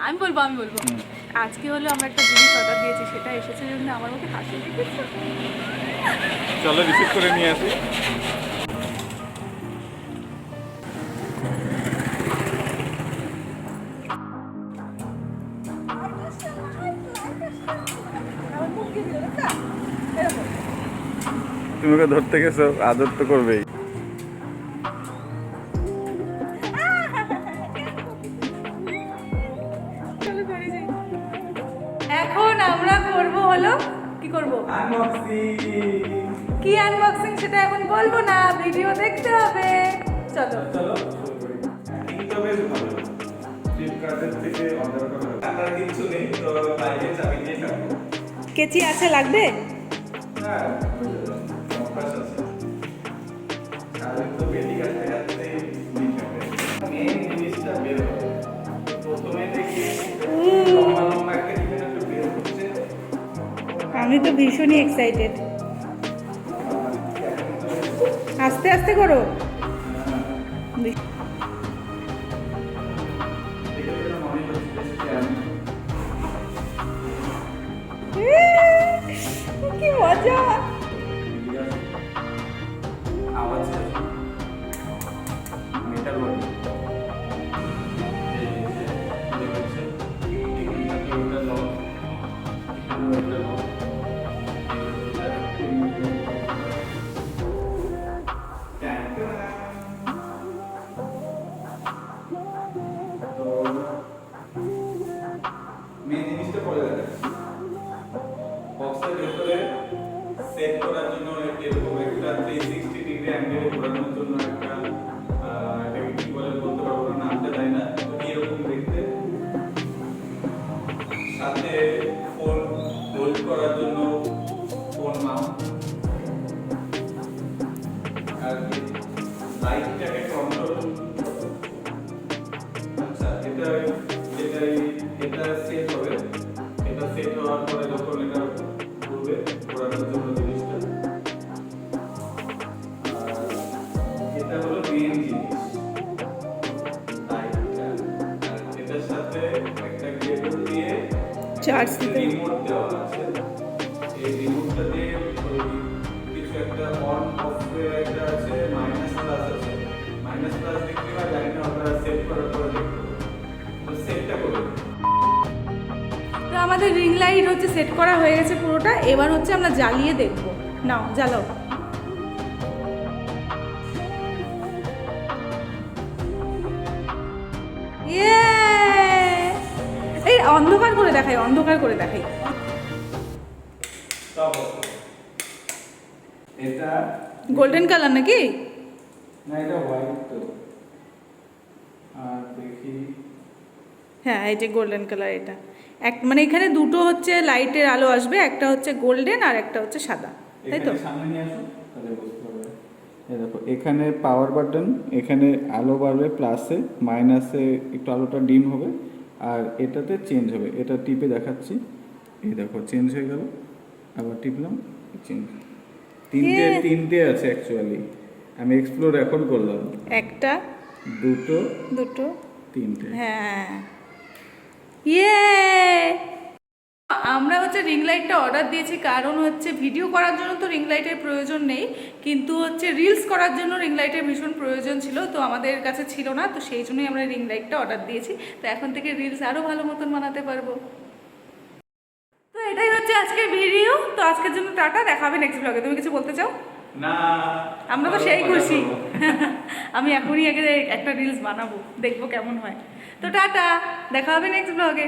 আমি বলবো আজকে হলো আমরা একটা জিনিস অর্ডার দিয়েছি, সেটা এসেছে জন্য আমার মধ্যে হাসি দেখেছো। চলো রিসিভ করে নিয়ে আসি। তুমি ওকে ধরতে গেছো, আদর তো করবেই। এখন আমরা করব হলো কি করব, কি আনবক্সিং সেটা এখন বলবো না, ভিডিও দেখতে হবে। চলো চলো এটা বেশ ভালো। ফ্লিপকার্টের থেকে অর্ডার করা টাকার কিছু নেই, তো বাইরে চাবি দিয়ে থাকবো। কেচি আছে লাগবে? হ্যাঁ অভ্যাস আছে। কারণ তো বেটি কাটতে কাটতে মেন জিনিসটা বের হবে। প্রথমে দেখি লম্বা লম্বা একটা ডিজাইন একটা বের হচ্ছে। আমি তো ভীষণই এক্সাইটেড। আস্তে আস্তে করো। কি মজা! আওয়াজ মেটাল বডি মেন জিনিসটা পরে দেখাচ্ছি। বক্সের ভেতরে সেট করার জন্য এরকম একটা 360 ডিগ্রি অ্যাঙ্গেলে ঘোরানোর জন্য একটা এটাকে কি বলে বলতে পারবো না, নামটা জানি না, তো এরকম দেখতে। সাথে ফোন হোল্ড করার জন্য ফোন মাউন্ট, আর লাইটটাকে কন্ট্রোল। আচ্ছা এটা এটা সেট হবে। এটা সেট হওয়ার পরে যখন এটা ঘুরবে, ঘোরানোর জন্য জিনিসটা। আর এটা হলো মেইন জিনিস, লাইটটা। আর এটার সাথে একটা কেবল দিয়ে চার্জ দিতে রিমোট দেওয়া আছে। এই রিমোটটা দিয়ে কিছু একটা অন অফ এর একটা আছে, মাইনাস প্লাস আছে। মাইনাস প্লাস দেখতে হয়, জানি না ওটা সেট করার পরে দেখতে হবে। তো সেটটা করবে। তো আমাদের রিং লাইট হচ্ছে সেট করা হয়ে গেছে পুরোটা, এবার হচ্ছে আমরা জ্বালিয়ে দেখব। নাও জ্বালাও। ইয়ে! এই অন্ধকার করে দেখাই, অন্ধকার করে দেখাই। এটা গোল্ডেন কালার নাকি? না, এটা হোয়াইট তো। আর দেখি, হ্যাঁ এই যে গোল্ডেন কালার, এটা মানে এখানে দুটো হচ্ছে লাইটের আলো আসবে, একটা হচ্ছে গোল্ডেন আর একটা হচ্ছে সাদা, তাই তো? এখানে সামনে নিয়ে আসো তাহলে বুঝতে পারবে। এই দেখো এখানে পাওয়ার বাটন, এখানে আলো বাড়বে প্লাসে, মাইনাসে একটু আলোটা ডিম হবে, আর এটাতে চেঞ্জ হবে। এটা টিপে দেখাচ্ছি, এই দেখো চেঞ্জ হয়ে গেল। আবার টিপলাম, চেঞ্জ। তিনটে আছে অ্যাকচুয়ালি, আমি এক্সপ্লোর এখন করলাম। একটা, দুটো, তিনটে। হ্যাঁ। ইয়ে! আমরা হচ্ছে রিং লাইটটা অর্ডার দিয়েছি, কারণ হচ্ছে ভিডিও করার জন্য তো রিং লাইটের প্রয়োজন নেই, কিন্তু হচ্ছে রিলস করার জন্য রিং লাইটের ভীষণ প্রয়োজন ছিল, তো আমাদের কাছে ছিল না, তো সেই জন্যই আমরা রিং লাইটটা অর্ডার দিয়েছি। তো এখন থেকে রিলস আরও ভালো মতন বানাতে পারবো। তো এটাই হচ্ছে আজকের ভিডিও। তো আজকের জন্য টাটা, দেখা হবে নেক্সট ব্লগে। তুমি কিছু বলতে চাও? না, আমরা তো সেই খুশি। আমি এখনই আগে একটা রিলস বানাবো, দেখবো কেমন হয়। তো টাটা, দেখা হবে নেক্সট ব্লগে।